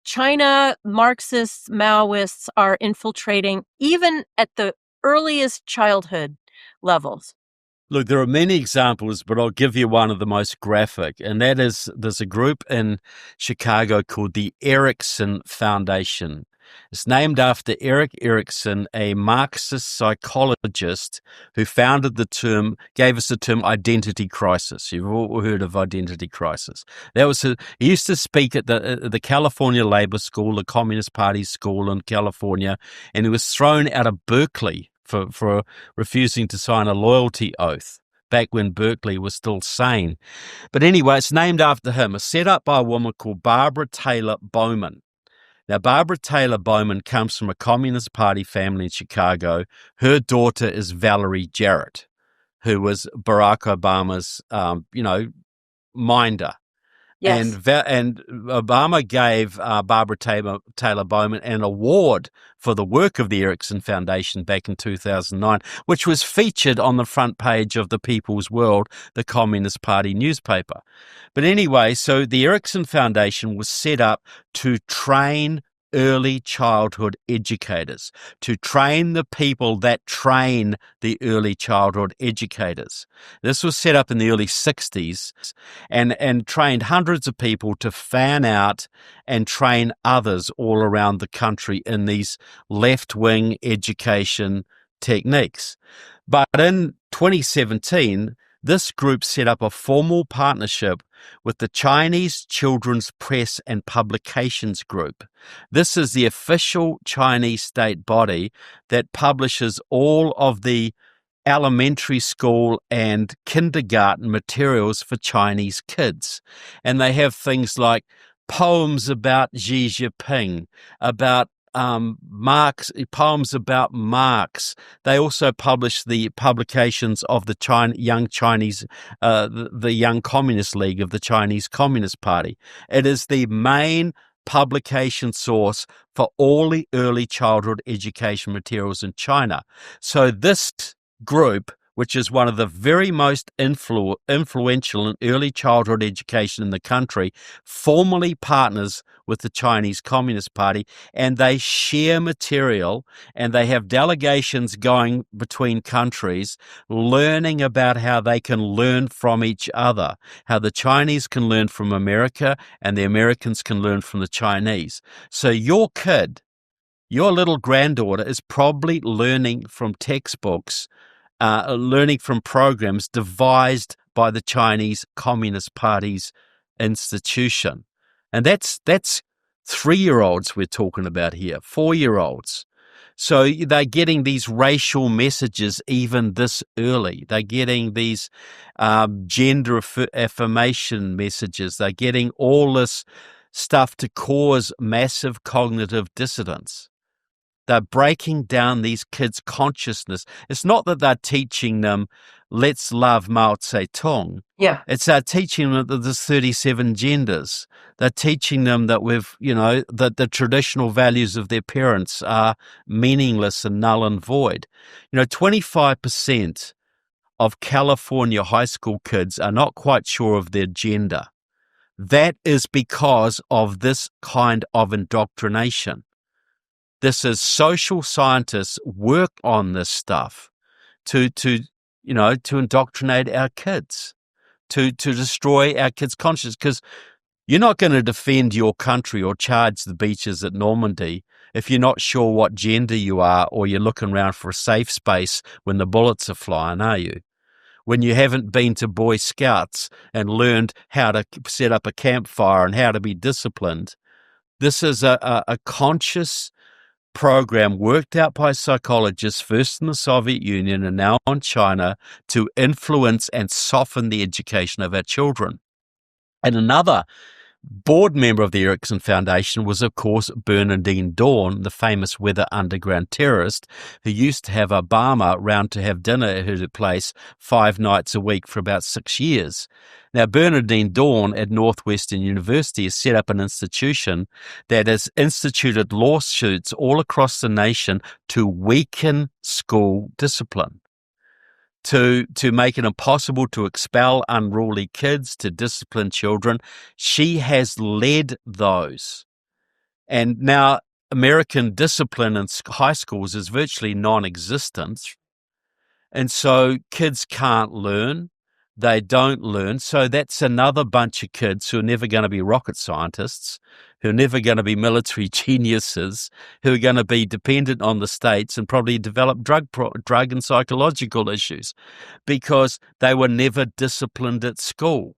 China Marxists, Maoists are infiltrating even at the earliest childhood levels? Look, there are many examples, but I'll give you one of the most graphic, and that is there's a group in Chicago called the Erikson Foundation. It's named after Erik Erikson, a Marxist psychologist who gave us the term identity crisis. You've all heard of identity crisis. He used to speak at the California Labor School, the Communist Party school in California, and he was thrown out of Berkeley for refusing to sign a loyalty oath back when Berkeley was still sane. But anyway, it's named after him. It's set up by a woman called Barbara Taylor Bowman. Now, Barbara Taylor Bowman comes from a Communist Party family in Chicago. Her daughter is Valerie Jarrett, who was Barack Obama's, minder. Yes. And Obama gave Barbara Taylor Bowman an award for the work of the Erikson Foundation back in 2009, which was featured on the front page of the People's World, the Communist Party newspaper. But anyway, so the Erikson Foundation was set up to train early childhood educators, to train the people that train the early childhood educators. This was set up in the early 60s and trained hundreds of people to fan out and train others all around the country in these left-wing education techniques. But in 2017, this group set up a formal partnership with the Chinese Children's Press and Publications Group. This is the official Chinese state body that publishes all of the elementary school and kindergarten materials for Chinese kids. And they have things like poems about Xi Jinping, about poems about Marx. They also publish the publications of the Young Communist League of the Chinese Communist Party. It is the main publication source for all the early childhood education materials in China. So this group, which is one of the very most influential in early childhood education in the country, formally partners with the Chinese Communist Party, and they share material, and they have delegations going between countries, learning about how they can learn from each other, how the Chinese can learn from America, and the Americans can learn from the Chinese. So your little granddaughter is probably learning from textbooks, learning from programs devised by the Chinese Communist Party's institution. And that's 3-year-olds we're talking about here, 4-year-olds. So they're getting these racial messages even this early. They're getting these gender affirmation messages. They're getting all this stuff to cause massive cognitive dissonance. They're breaking down these kids' consciousness. It's not that they're teaching them, let's love Mao Zedong. Yeah. It's they're teaching them that there's 37 genders. They're teaching them that that the traditional values of their parents are meaningless and null and void. 25% of California high school kids are not quite sure of their gender. That is because of this kind of indoctrination. This is social scientists work on this stuff to indoctrinate our kids, to destroy our kids' conscience. Because you're not going to defend your country or charge the beaches at Normandy if you're not sure what gender you are, or you're looking around for a safe space when the bullets are flying, are you? When you haven't been to Boy Scouts and learned how to set up a campfire and how to be disciplined. This is a conscious program worked out by psychologists first in the Soviet Union and now in China to influence and soften the education of our children. And another board member of the Erikson Foundation was, of course, Bernardine Dawn, the famous weather underground terrorist who used to have Obama round to have dinner at her place 5 nights a week for about 6 years. Now, Bernardine Dawn at Northwestern University has set up an institution that has instituted lawsuits all across the nation to weaken school discipline, to make it impossible to expel unruly kids, to discipline children. She has led those. And now American discipline in high schools is virtually non-existent. And so kids can't learn. They don't learn. So that's another bunch of kids who are never going to be rocket scientists, who are never going to be military geniuses, who are going to be dependent on the states and probably develop drug and psychological issues because they were never disciplined at school.